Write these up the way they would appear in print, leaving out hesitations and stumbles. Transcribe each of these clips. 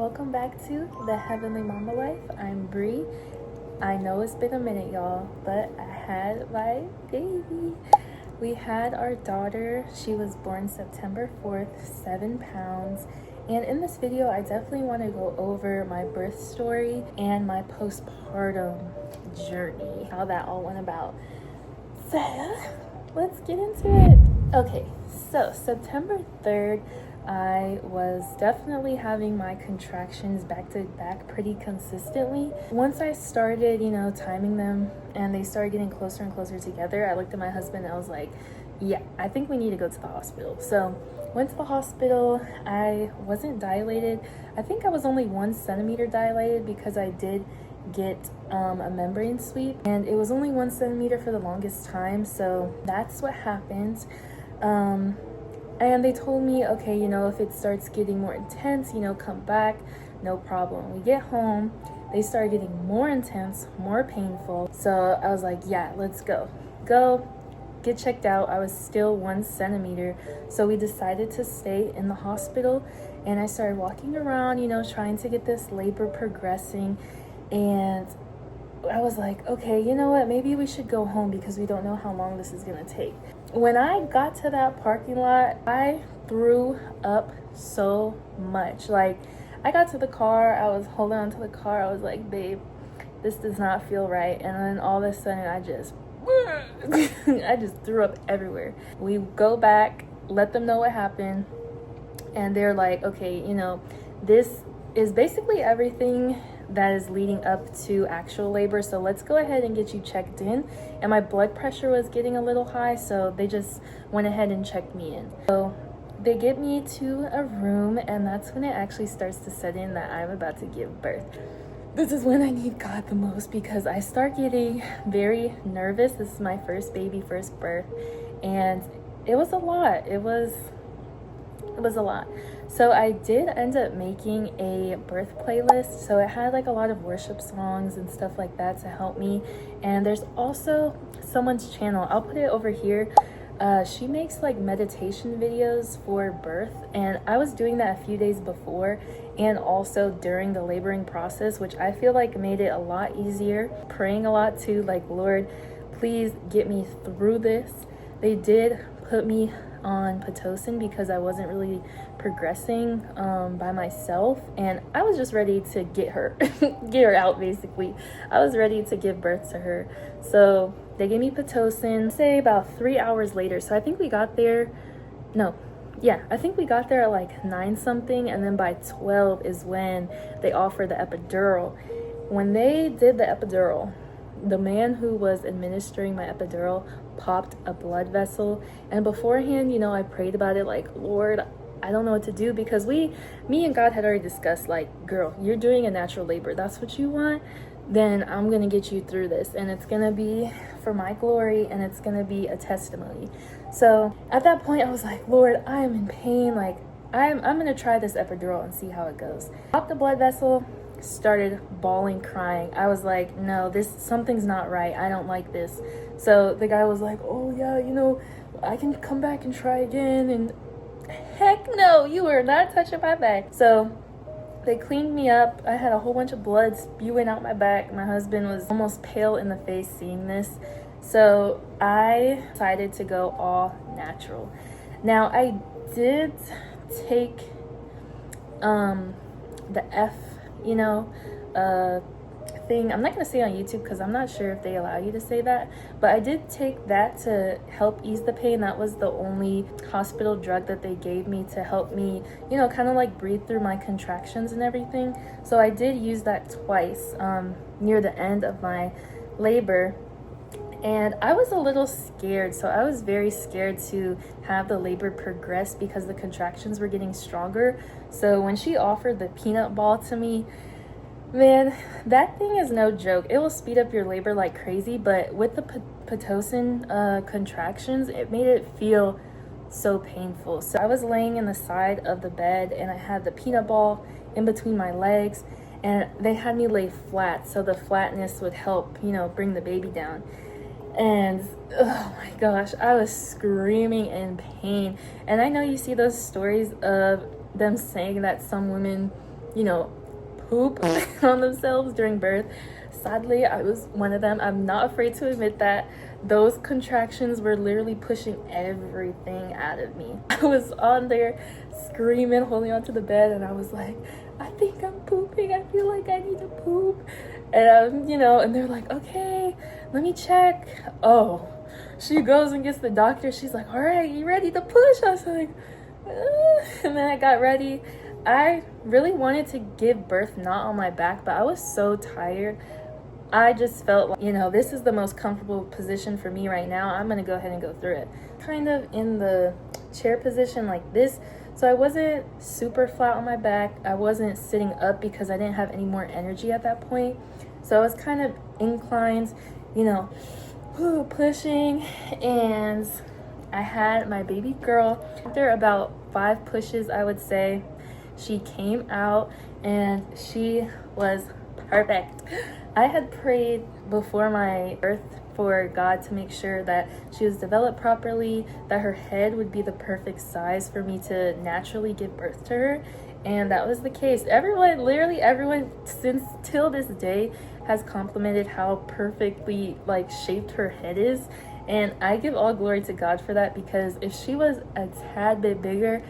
welcome back to the Heavenly Mama Life. I'm Bree. I know it's been a minute, y'all, but I had my baby. We had our daughter. She was born September 4th, 7 pounds. And in this video, I definitely want to go over my birth story and my postpartum journey, how that all went about. So let's get into it. Okay, so September 3rd, I was definitely having my contractions back to back pretty consistently. Once I started, timing them and they started getting closer and closer together, I looked at my husband and I was like, yeah, I think we need to go to the hospital. So went to the hospital. I wasn't dilated. I think I was only 1 centimeter dilated because I did get a membrane sweep, and it was only 1 centimeter for the longest time. So that's what happened. And they told me, okay, if it starts getting more intense, come back, no problem. We get home, they started getting more intense, more painful. So I was like, yeah, let's go, get checked out. I was still 1 centimeter. So we decided to stay in the hospital, and I started walking around, trying to get this labor progressing. And I was like, okay, you know what? Maybe we should go home because we don't know how long this is gonna take. When I got to that parking lot, I threw up so much. Like, I got to the car, I was holding on to the car. I was like, babe, this does not feel right. And then all of a sudden, I just threw up everywhere. We go back, let them know what happened. And they're like, okay, this is basically everything that is leading up to actual labor, so let's go ahead and get you checked in. And my blood pressure was getting a little high, so they just went ahead and checked me in. So they get me to a room, and that's when it actually starts to set in that I'm about to give birth. This is when I need God the most, because I start getting very nervous. This is my first baby, first birth, and it was a lot. It was a lot. So I did end up making a birth playlist. So it had like a lot of worship songs and stuff like that to help me. And there's also someone's channel, I'll put it over here. She makes like meditation videos for birth, and I was doing that a few days before and also during the laboring process, which I feel like made it a lot easier. Praying a lot too, like, Lord, please get me through this. They did put me on Pitocin because I wasn't really progressing by myself, and I was just ready to get her out. Basically, I was ready to give birth to her. So they gave me Pitocin, say about 3 hours later. So I think we got there, I think we got there at like 9 something, and then by 12 is when they offered the epidural. When they did the epidural, the man who was administering my epidural popped a blood vessel, and beforehand, I prayed about it, like, Lord, I don't know what to do, because me and God had already discussed, like, girl, you're doing a natural labor, that's what you want, then I'm gonna get you through this, and it's gonna be for my glory, and it's gonna be a testimony. So at that point, I was like, Lord, I am in pain, like, I'm gonna try this epidural and see how it goes. Popped the blood vessel, started bawling, crying. I was like, no, something's not right. I don't like this. So the guy was like, oh yeah, I can come back and try again. And heck no, you are not touching my back. So they cleaned me up. I had a whole bunch of blood spewing out my back. My husband was almost pale in the face seeing this. So I decided to go all natural. Now I did take the thing. I'm not going to say on YouTube because I'm not sure if they allow you to say that, but I did take that to help ease the pain. That was the only hospital drug that they gave me to help me, kind of like breathe through my contractions and everything. So I did use that twice near the end of my labor. And I was a little scared. So I was very scared to have the labor progress because the contractions were getting stronger. So when she offered the peanut ball to me, man, that thing is no joke. It will speed up your labor like crazy. But with the Pitocin contractions, it made it feel so painful. So I was laying in the side of the bed, and I had the peanut ball in between my legs, and they had me lay flat. So the flatness would help, bring the baby down. And oh my gosh, I was screaming in pain. And I know you see those stories of them saying that some women poop on themselves during birth. Sadly, I was one of them. I'm not afraid to admit that. Those contractions were literally pushing everything out of me. I was on there screaming, holding onto the bed, and I was like, I think I'm pooping. I feel like I need to poop. And and they're like, okay, let me check. Oh, she goes and gets the doctor. She's like, all right, you ready to push? I was like, and then I got ready. I really wanted to give birth not on my back, but I was so tired. I just felt like, this is the most comfortable position for me right now. I'm gonna go ahead and go through it. Kind of in the chair position like this. So I wasn't super flat on my back. I wasn't sitting up because I didn't have any more energy at that point. So I was kind of inclined, pushing, and I had my baby girl. After about 5 pushes, I would say, she came out and she was perfect. I had prayed before my birth for God to make sure that she was developed properly, that her head would be the perfect size for me to naturally give birth to her. And that was the case. Literally everyone since till this day has complimented how perfectly shaped her head is. And I give all glory to God for that, because if she was a tad bit bigger,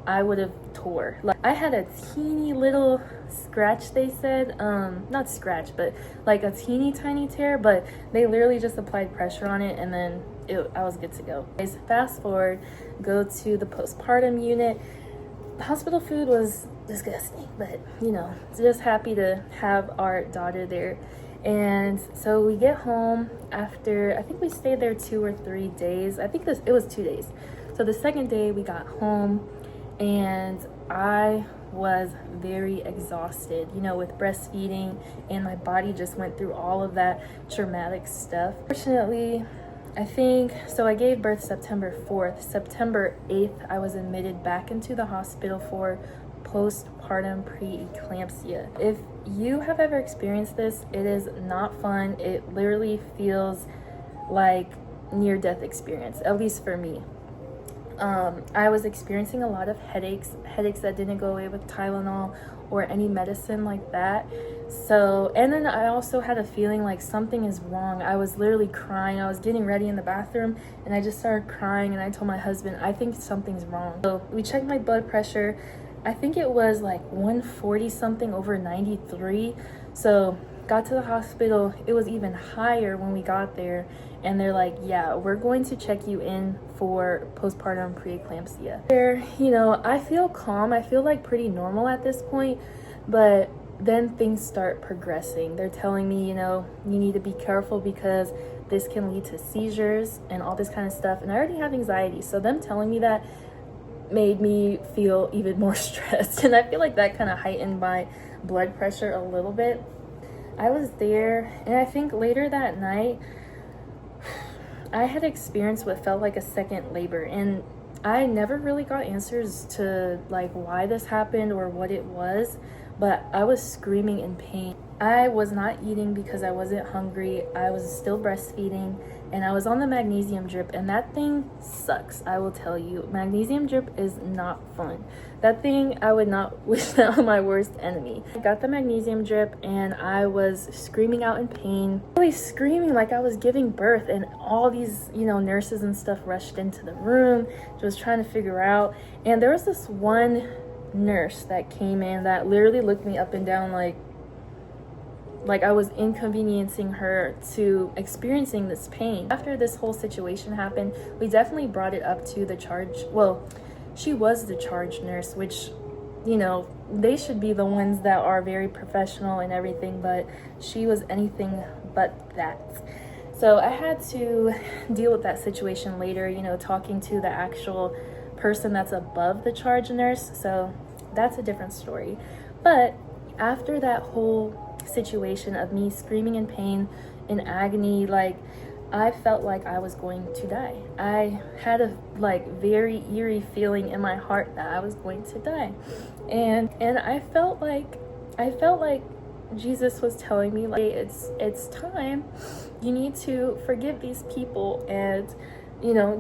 I would have tore. I had a teeny little scratch, they said, not scratch, but a teeny tiny tear, but they literally just applied pressure on it, and then I was good to go. Fast forward, go to the postpartum unit. The hospital food was disgusting, but just happy to have our daughter there. And so we get home after, I think we stayed there 2 or 3 days. I think it was 2 days. So the second day we got home, and I was very exhausted, with breastfeeding, and my body just went through all of that traumatic stuff. Fortunately, I gave birth September 4th. September 8th, I was admitted back into the hospital for postpartum preeclampsia. If you have ever experienced this, it is not fun. It literally feels like near-death experience, at least for me. I was experiencing a lot of headaches that didn't go away with Tylenol or any medicine like that. So, and then I also had a feeling like something is wrong. I was literally crying. I was getting ready in the bathroom, and I just started crying, and I told my husband, I think something's wrong. So we checked my blood pressure. I think it was 140 something over 93. So got to the hospital, it was even higher when we got there, and they're like, yeah, we're going to check you in for postpartum preeclampsia. I feel calm. I feel pretty normal at this point, but then things start progressing. They're telling me, you need to be careful because this can lead to seizures and all this kind of stuff, and I already have anxiety, so them telling me that made me feel even more stressed, and I feel like that kind of heightened my blood pressure a little bit. I was there, and I think later that night I had experienced what felt like a second labor, and I never really got answers to why this happened or what it was, but I was screaming in pain. I was not eating because I wasn't hungry. I was still breastfeeding, and I was on the magnesium drip, and that thing sucks. I will tell you, magnesium drip is not fun. That thing, I would not wish that on my worst enemy. I got the magnesium drip, and I was screaming out in pain, really screaming like I was giving birth, and all these, nurses and stuff rushed into the room, just trying to figure out. And there was this one nurse that came in that literally looked me up and down like I was inconveniencing her to experiencing this pain. After this whole situation happened, we definitely brought it up to the charge. Well, she was the charge nurse, which, they should be the ones that are very professional and everything, but she was anything but that. So I had to deal with that situation later, talking to the actual person that's above the charge nurse. So that's a different story. But after that whole situation of me screaming in pain, in agony, I felt like I was going to die. I had a very eerie feeling in my heart that I was going to die, and I felt like Jesus was telling me it's time. You need to forgive these people and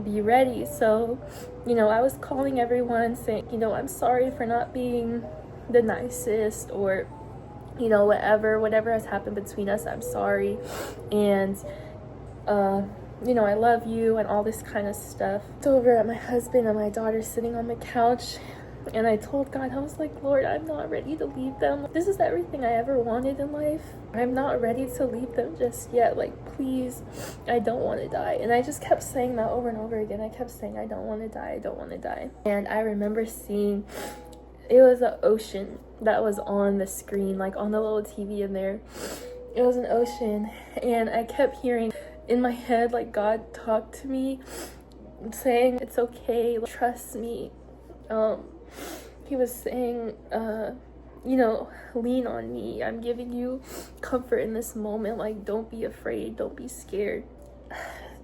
be ready. So I was calling everyone saying, I'm sorry for not being the nicest, or you know, whatever has happened between us, I'm sorry, and you know, I love you, and all this kind of stuff. It's over at my husband and my daughter sitting on the couch, and I told God, I was like, Lord, I'm not ready to leave them. This is everything I ever wanted in life. I'm not ready to leave them just yet. Like, please, I don't want to die. And I just kept saying that over and over again. I kept saying, I don't want to die, I don't want to die. And I remember seeing, it was an ocean that was on the screen, like on the little TV in there. It was an ocean, and I kept hearing in my head, like, God talked to me saying, it's okay, trust me. He was saying, you know, lean on me. I'm giving you comfort in this moment. Like, don't be afraid, don't be scared.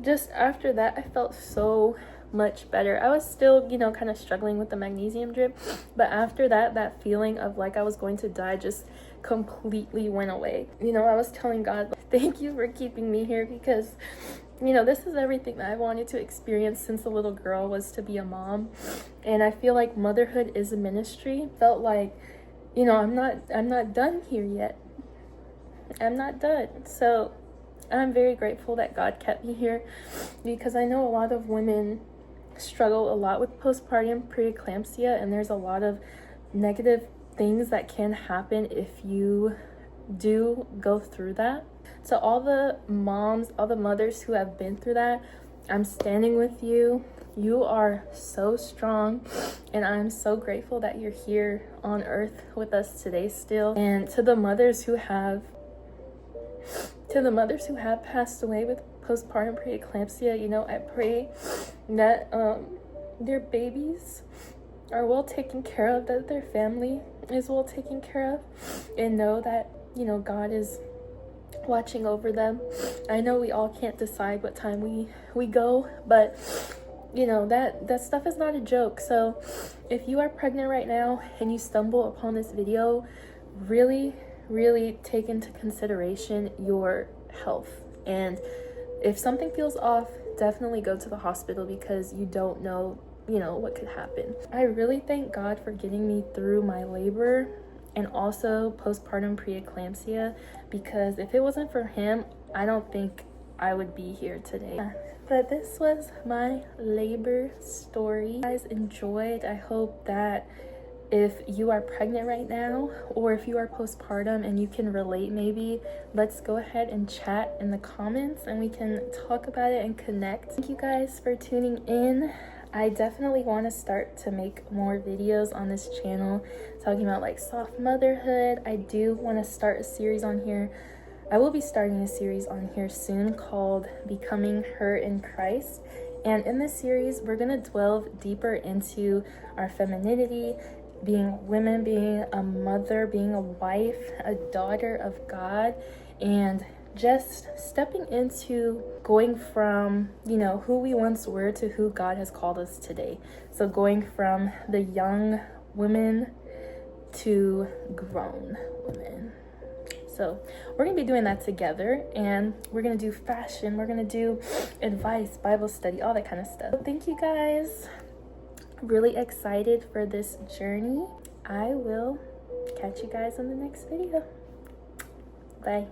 Just after that, I felt so much better. I was still, you know, kind of struggling with the magnesium drip, but after that, that feeling of like I was going to die just completely went away. You know, I was telling God, thank you for keeping me here, because you know, this is everything that I wanted to experience since a little girl, was to be a mom. And I feel like motherhood is a ministry. Felt like, you know, I'm not done here yet. I'm not done. So I'm very grateful that God kept me here, because I know a lot of women struggle a lot with postpartum preeclampsia, and there's a lot of negative things that can happen if you do go through that. So all the moms, all the mothers who have been through that, I'm standing with you. You are so strong, and I'm so grateful that you're here on earth with us today still. And to the mothers who have passed away with postpartum preeclampsia, you know, I pray that their babies are well taken care of, that their family is well taken care of, and know that, you know, God is watching over them. I know we all can't decide what time we go, but you know, that stuff is not a joke. So if you are pregnant right now and you stumble upon this video, really take into consideration your health. And if something feels off, definitely go to the hospital, because you don't know, you know, what could happen. I really thank God for getting me through my labor and also postpartum preeclampsia, because if it wasn't for him, I don't think I would be here today. But this was my labor story. You guys enjoyed. I hope that if you are pregnant right now, or if you are postpartum and you can relate, maybe let's go ahead and chat in the comments and we can talk about it and connect. Thank you guys for tuning in. I definitely want to start to make more videos on this channel talking about like soft motherhood. I do want to start a series on here. I will be starting a series on here soon called Becoming Her in Christ. And in this series, we're going to delve deeper into our femininity, being women, being a mother, being a wife, a daughter of God, and just stepping into going from, you know, who we once were to who God has called us today. So going from the young women to grown women. So we're going to be doing that together, and we're going to do fashion, we're going to do advice, Bible study, all that kind of stuff. So thank you guys. Really excited for this journey. I will catch you guys in the next video. Bye.